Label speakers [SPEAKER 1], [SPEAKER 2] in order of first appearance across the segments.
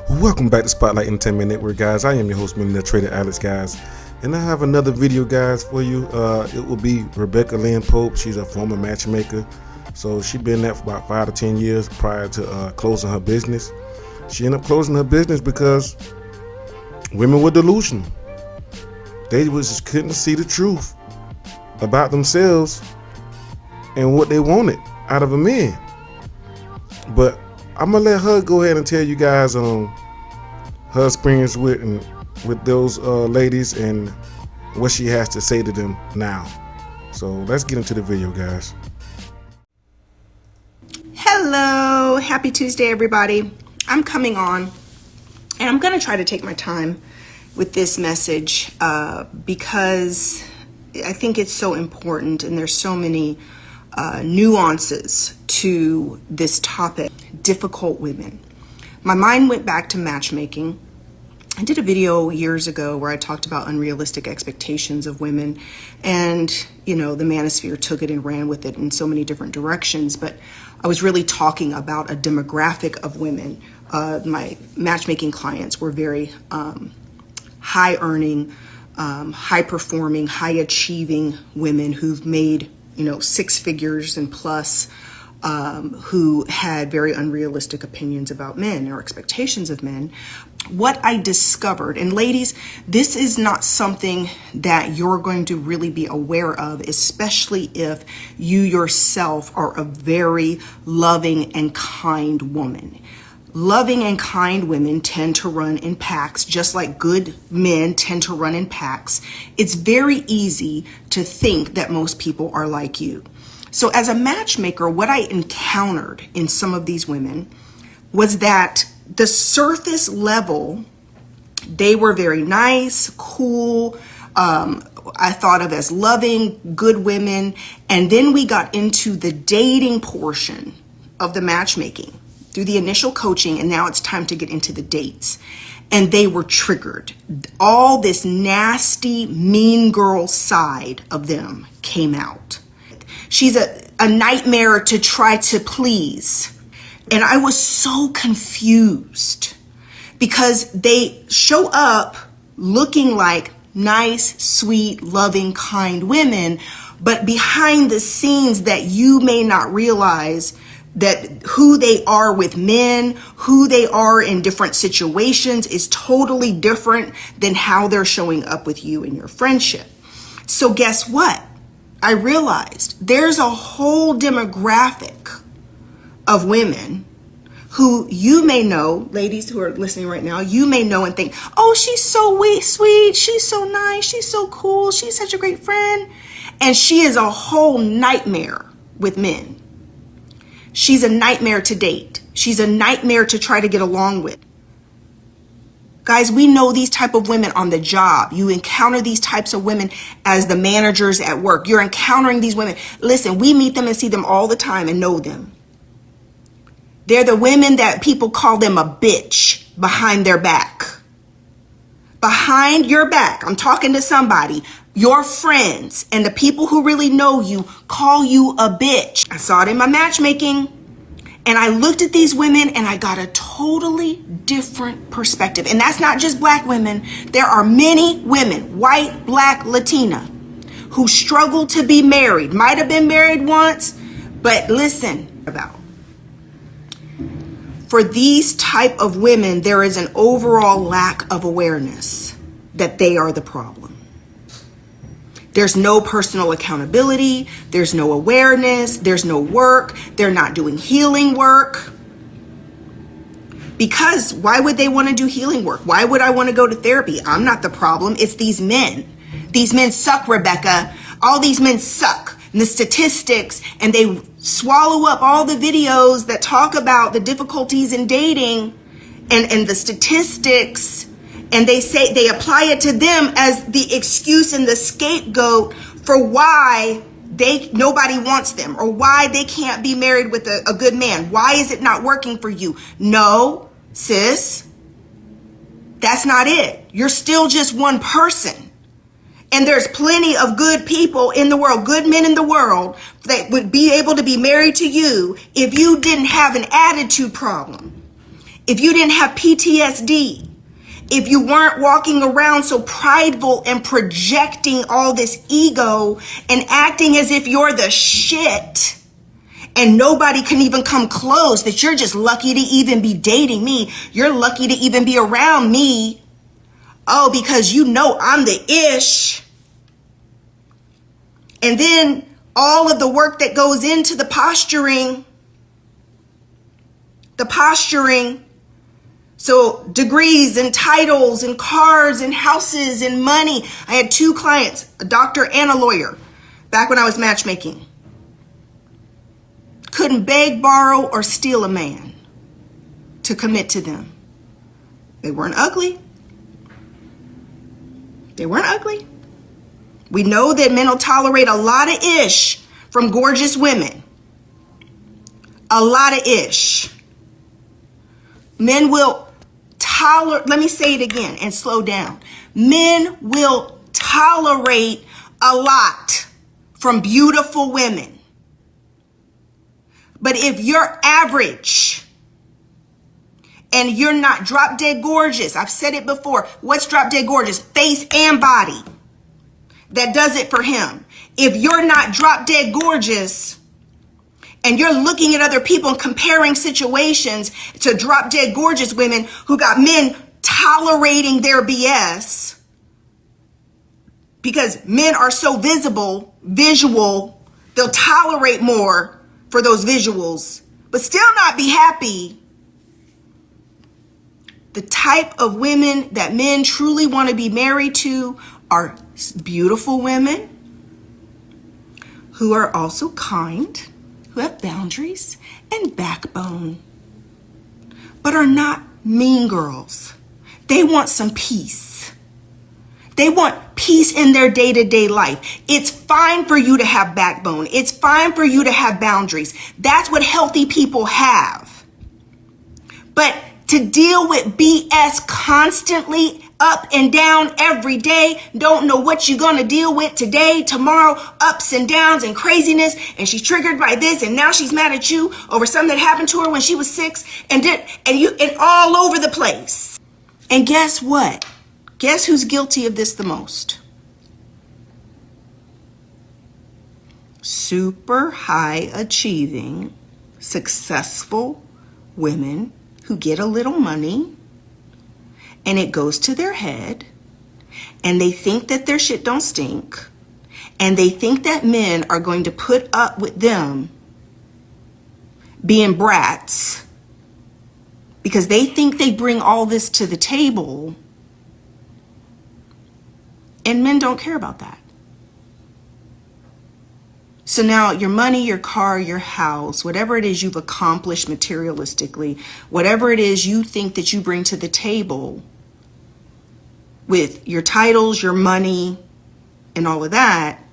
[SPEAKER 1] Welcome back to Spotlight Entertainment Network, guys. I am your host, Millionaire Trader Alex, guys, and I have another video, guys, for you. It will be Rebecca Lynn Pope. She's a former matchmaker, so she's been there for about 5 to 10 years prior to closing her business. She ended up closing her business because women were delusional. They just couldn't see the truth about themselves and what they wanted out of a man. But I'm gonna let her go ahead and tell you guys her experience with those ladies and what she has to say to them now. So let's get into the video, guys.
[SPEAKER 2] Hello, happy Tuesday, everybody. I'm coming on and I'm gonna try to take my time with this message because I think it's so important, and there's so many nuances to this topic. Difficult women. My mind went back to matchmaking. I did a video years ago where I talked about unrealistic expectations of women, and the manosphere took it and ran with it in so many different directions. But I was really talking about a demographic of women. My matchmaking clients were very high earning, high performing, high achieving women who've made 6 figures and plus, who had very unrealistic opinions about men or expectations of men. What I discovered, and ladies, this is not something that you're going to really be aware of, especially if you yourself are a very loving and kind woman. Loving and kind women tend to run in packs, just like good men tend to run in packs. It's very easy to think that most people are like you. So as a matchmaker, what I encountered in some of these women was that the surface level, they were very nice, cool, I thought of as loving, good women. And then we got into the dating portion of the matchmaking through the initial coaching, and now it's time to get into the dates. And they were triggered. All this nasty, mean girl side of them came out. She's a nightmare to try to please. And I was so confused because they show up looking like nice, sweet, loving, kind women, but behind the scenes that you may not realize that who they are with men, who they are in different situations is totally different than how they're showing up with you in your friendship. So guess what? I realized there's a whole demographic of women who you may know, ladies who are listening right now, you may know and think, oh, she's so sweet, she's so nice, she's so cool, she's such a great friend. And she is a whole nightmare with men. She's a nightmare to date. She's a nightmare to try to get along with. Guys, we know these type of women on the job. You encounter these types of women as the managers at work. You're encountering these women. Listen, we meet them and see them all the time and know them. They're the women that people call them a bitch behind their back. Behind your back, I'm talking to somebody, your friends and the people who really know you call you a bitch. I saw it in my matchmaking. And I looked at these women and I got a totally different perspective. And that's not just black women. There are many women, white, black, Latina, who struggle to be married. Might have been married once, but listen about. For these type of women, there is an overall lack of awareness that they are the problem. There's no personal accountability. There's no awareness. There's no work. They're not doing healing work. Because why would they want to do healing work? Why would I want to go to therapy? I'm not the problem. It's these men. These men suck, Rebecca. All these men suck. And the statistics, and they swallow up all the videos that talk about the difficulties in dating and the statistics. And they say they apply it to them as the excuse and the scapegoat for why nobody wants them, or why they can't be married with a good man. Why is it not working for you? No, sis, that's not it. You're still just one person. And there's plenty of good people in the world, good men in the world that would be able to be married to you if you didn't have an attitude problem. if you didn't have PTSD, if you weren't walking around so prideful and projecting all this ego and acting as if you're the shit and nobody can even come close, that you're just lucky to even be dating me, you're lucky to even be around me, oh, because you know I'm the ish. And then all of the work that goes into the posturing. So degrees and titles and cars and houses and money. I had 2 clients, a doctor and a lawyer, back when I was matchmaking. Couldn't beg, borrow, or steal a man to commit to them. They weren't ugly. They weren't ugly. We know that men will tolerate a lot of ish from gorgeous women. A lot of ish. Men will let me say it again and slow down. Men will tolerate a lot from beautiful women. But if you're average and you're not drop dead gorgeous, I've said it before, what's drop dead gorgeous? Face and body. That does it for him. If you're not drop dead gorgeous, and you're looking at other people and comparing situations to drop dead gorgeous women who got men tolerating their BS, because men are so visual, they'll tolerate more for those visuals, but still not be happy. The type of women that men truly want to be married to are beautiful women who are also kind, who have boundaries and backbone, but are not mean girls. They want some peace. They want peace in their day-to-day life. It's fine for you to have backbone. It's fine for you to have boundaries. That's what healthy people have. But to deal with BS constantly, up and down every day, don't know what you're going to deal with today, tomorrow, ups and downs and craziness, and she's triggered by this, and now she's mad at you over something that happened to her when she was 6, and all over the place. And guess what? Guess who's guilty of this the most? Super high achieving, successful women who get a little money, and it goes to their head, and they think that their shit don't stink, and they think that men are going to put up with them being brats because they think they bring all this to the table, and men don't care about that. So now your money, your car, your house, whatever it is you've accomplished materialistically, whatever it is you think that you bring to the table with your titles, your money, and all of that,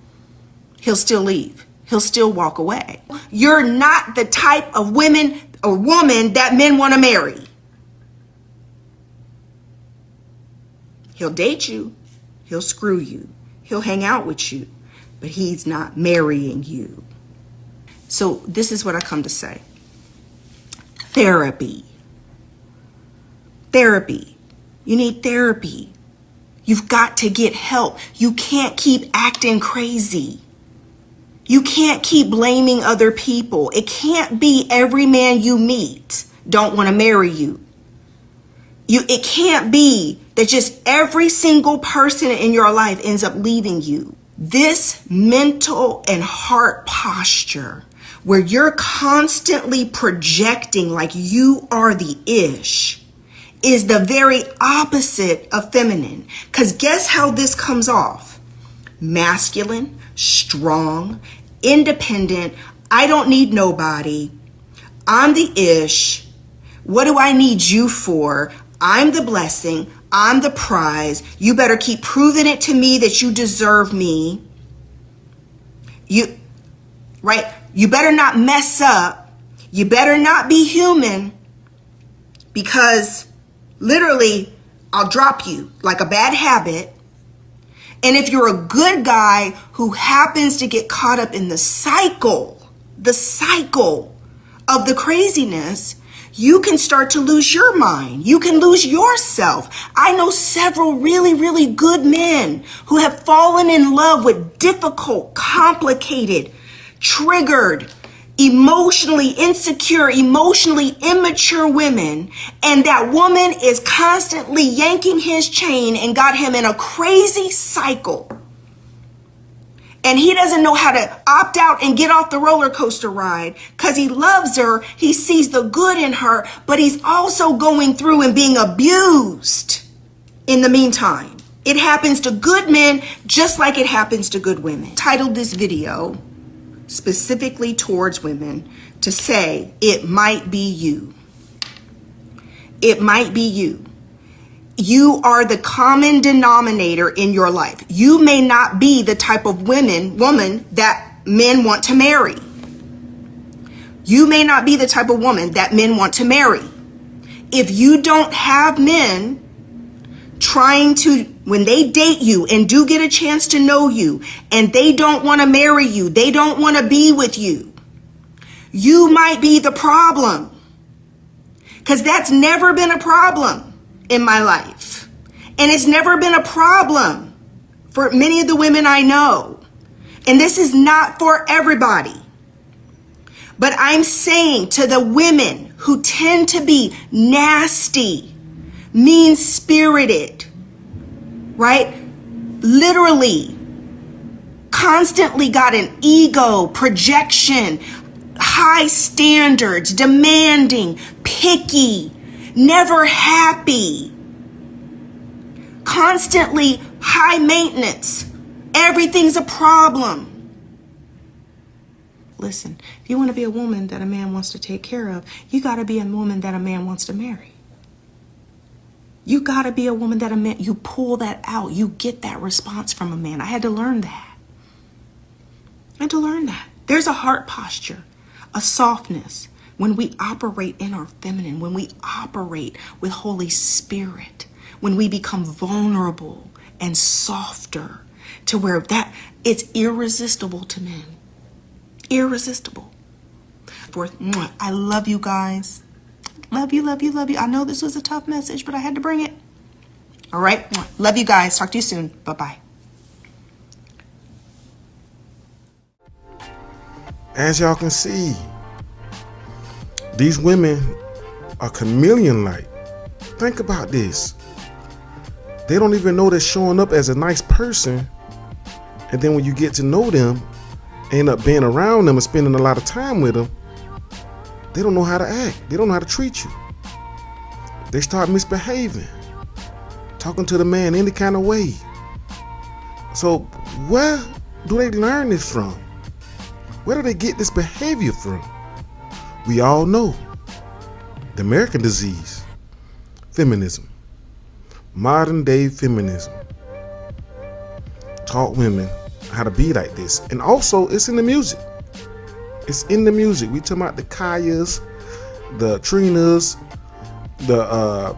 [SPEAKER 2] he'll still leave. He'll still walk away. You're not the type of woman or woman that men want to marry. He'll date you. He'll screw you. He'll hang out with you. But he's not marrying you. So this is what I come to say. Therapy. Therapy. You need therapy. You've got to get help. You can't keep acting crazy. You can't keep blaming other people. It can't be every man you meet don't want to marry you. It can't be that just every single person in your life ends up leaving you. This mental and heart posture where you're constantly projecting like you are the ish is the very opposite of feminine. Because guess how this comes off? Masculine, strong, independent. I don't need nobody. I'm the ish. What do I need you for? I'm the blessing. I'm the prize. You better keep proving it to me that you deserve me. You better not mess up. You better not be human, because literally I'll drop you like a bad habit. And if you're a good guy who happens to get caught up in the cycle of the craziness, you can start to lose your mind. You can lose yourself. I know several really, really good men who have fallen in love with difficult, complicated, triggered, emotionally insecure, emotionally immature women, and that woman is constantly yanking his chain and got him in a crazy cycle. And he doesn't know how to opt out and get off the roller coaster ride because he loves her. He sees the good in her, but he's also going through and being abused in the meantime. It happens to good men just like it happens to good women. I titled this video specifically towards women to say, it might be you. It might be you. You are the common denominator in your life. You may not be the type of woman that men want to marry. You may not be the type of woman that men want to marry. If you don't have men trying to, when they date you and do get a chance to know you and they don't want to marry you, they don't want to be with you, you might be the problem. Because that's never been a problem in my life. And it's never been a problem for many of the women I know. And this is not for everybody. But I'm saying to the women who tend to be nasty, mean-spirited, right? Literally, constantly got an ego, projection, high standards, demanding, picky, never happy, constantly high maintenance. Everything's a problem. Listen, if you want to be a woman that a man wants to take care of, you got to be a woman that a man wants to marry. You got to be a woman that a man, you pull that out. You get that response from a man. I had to learn that. There's a heart posture, a softness when we operate in our feminine, when we operate with Holy Spirit, when we become vulnerable and softer to where that it's irresistible to men. Irresistible. Fourth, I love you guys. Love you. I know this was a tough message, but I had to bring it. All right. Love you guys. Talk to you soon. Bye-bye.
[SPEAKER 1] As y'all can see, these women are chameleon-like. Think about this. They don't even know they're showing up as a nice person. And then when you get to know them, end up being around them and spending a lot of time with them, they don't know how to act. They don't know how to treat you. They start misbehaving, talking to the man any kind of way. So where do they learn this from? Where do they get this behavior from? We all know the American disease, feminism, modern day feminism, taught women how to be like this. And also it's in the music. It's in the music. We talking about the Kayas, the Trinas, the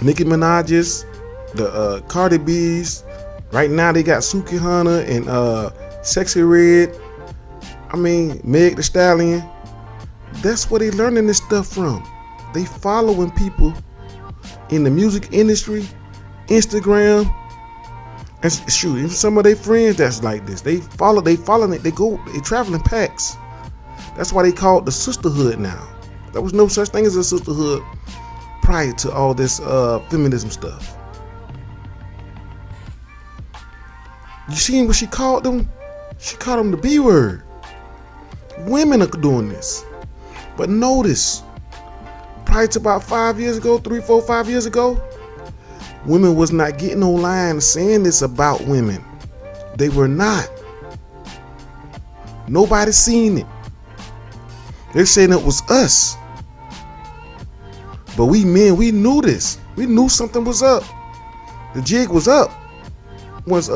[SPEAKER 1] Nicki Minaj's, the Cardi B's. Right now they got Suki Hunter and Sexy Red. I mean, Meg the Stallion. That's where they learning this stuff from. They following people in the music industry, Instagram, and shoot, even some of their friends that's like this. They following it. They travel in packs. That's why they call it the sisterhood now. There was no such thing as a sisterhood prior to all this feminism stuff. You seen what she called them? She called them the B word. Women are doing this. But notice, prior to about 5 years ago, 3, 4, 5 years ago, women was not getting online saying this about women. They were not. Nobody seen it. They're saying it was us. But we men, we knew this. We knew something was up. The jig was up. Once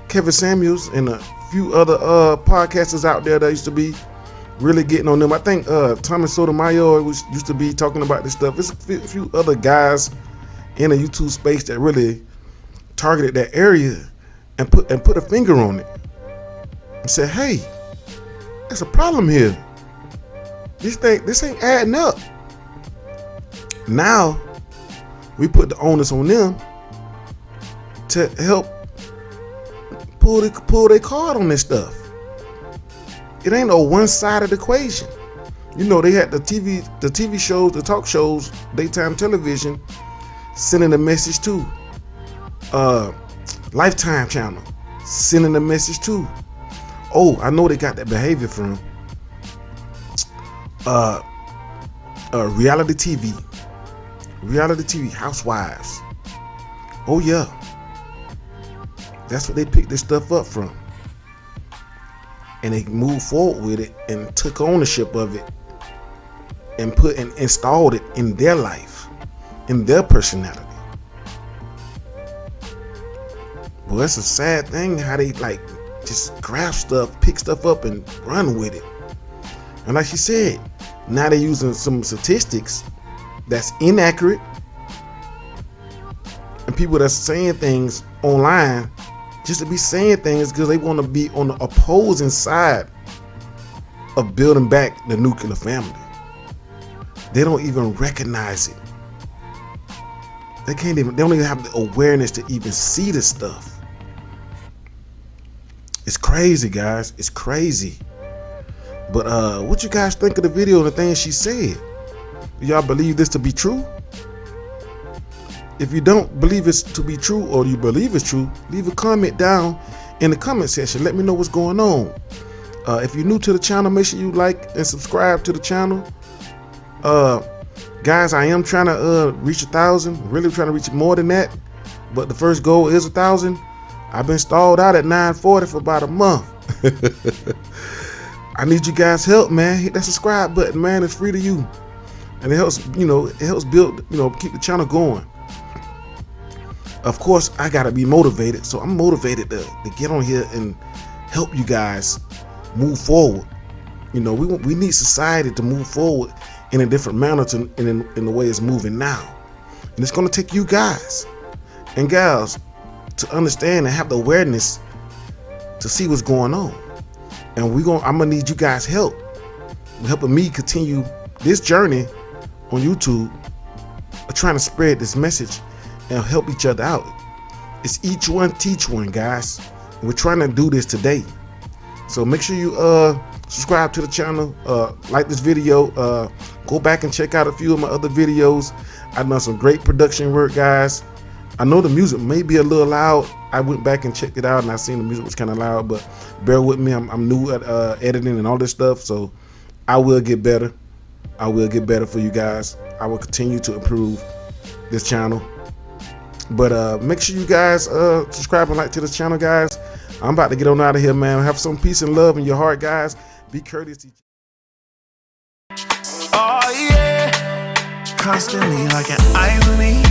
[SPEAKER 1] Kevin Samuels and a few other podcasters out there that used to be really getting on them. I think Thomas Sotomayor used to be talking about this stuff. There's a few other guys in a YouTube space that really targeted that area and put a finger on it and said, hey, there's a problem here. This ain't adding up. Now we put the onus on them to help pull their card on this stuff. It ain't no one-sided equation. You know, they had the TV shows, the talk shows, daytime television, sending a message to Lifetime channel, sending a message to. Oh, I know they got that behavior from reality TV, housewives. Oh yeah, that's what they picked this stuff up from, and they moved forward with it and took ownership of it and put and installed it in their life, in their personality. Well, it's a sad thing how they like just grab stuff, pick stuff up and run with it. And like she said, now they're using some statistics that's inaccurate, and people that's saying things online just to be saying things because they want to be on the opposing side of building back the nuclear family. They don't even recognize it. They don't even have the awareness to even see this stuff. It's crazy, guys. It's crazy. But what you guys think of the video and the things she said? Do y'all believe this to be true? If you don't believe it's to be true, or you believe it's true, leave a comment down in the comment section. Let me know what's going on. If you're new to the channel, make sure you like and subscribe to the channel. Guys, I am trying to reach 1,000. Really trying to reach more than that. But the first goal is 1,000. I've been stalled out at 940 for about a month. I need you guys' help, man. Hit that subscribe button, man. It's free to you, and it helps. It helps build. Keep the channel going. Of course, I gotta be motivated, so I'm motivated to get on here and help you guys move forward. We need society to move forward in a different manner in the way it's moving now, and it's gonna take you guys and gals to understand and have the awareness to see what's going on. And I'm gonna need you guys' help, helping me continue this journey on YouTube of trying to spread this message and help each other out. It's each one teach one, guys. And we're trying to do this today. So make sure you subscribe to the channel, like this video, go back and check out a few of my other videos. I've done some great production work, guys. I know the music may be a little loud. I went back and checked it out, and I seen the music was kind of loud, but bear with me. I'm new at editing and all this stuff, so I will get better. I will get better for you guys. I will continue to improve this channel. But make sure you guys subscribe and like to this channel, guys. I'm about to get on out of here, man. Have some peace and love in your heart, guys. Be courteous to each other.
[SPEAKER 3] Oh yeah, constantly like an irony.